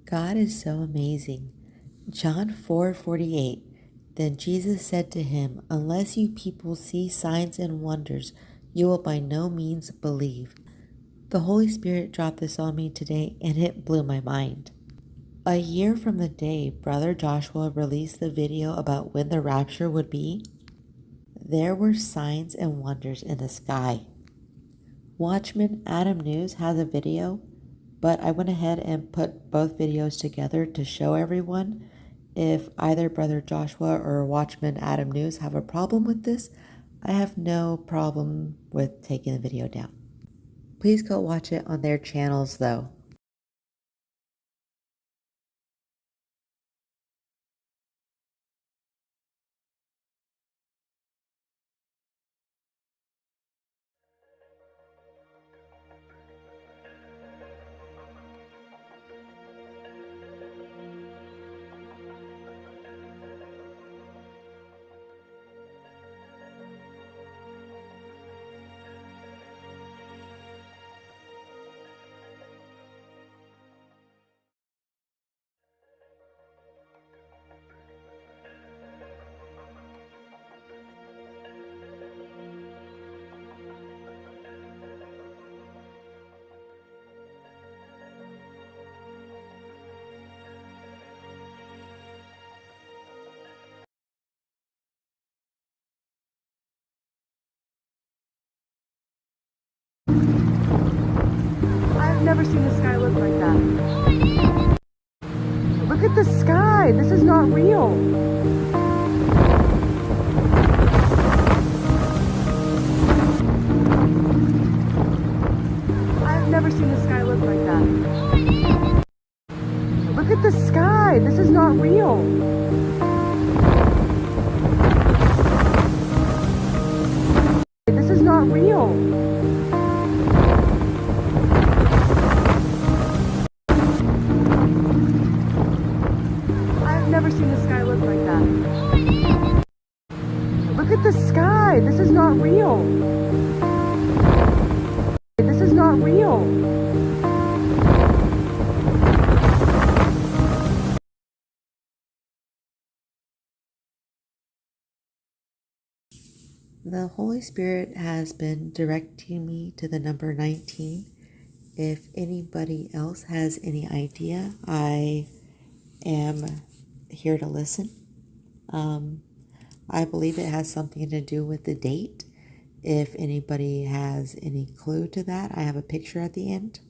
God is so amazing. John 4:48. Then Jesus said to him, "Unless you people see signs and wonders, you will by no means believe." The Holy Spirit dropped this on me today and it blew my mind. A year from the day Brother Joshua released the video about when the rapture would be, there were signs and wonders in the sky. Watchman Adam News has a video, but I went ahead and put both videos together to show everyone. If either Brother Joshua or Watchman Adam News have a problem with this, I have no problem with taking the video down. Please go watch it on their channels though. I've never seen the sky look like that. Look at the sky. This is not real. I've never seen the sky look like that. Look at the sky. This is not real. This is not real. I've never seen the sky look like that. Look at the sky. This is not real. This is not real. The Holy Spirit has been directing me to the number 19. If anybody else has any idea, I am here to listen. I believe it has something to do with the date. If anybody has any clue to that, I have a picture at the end.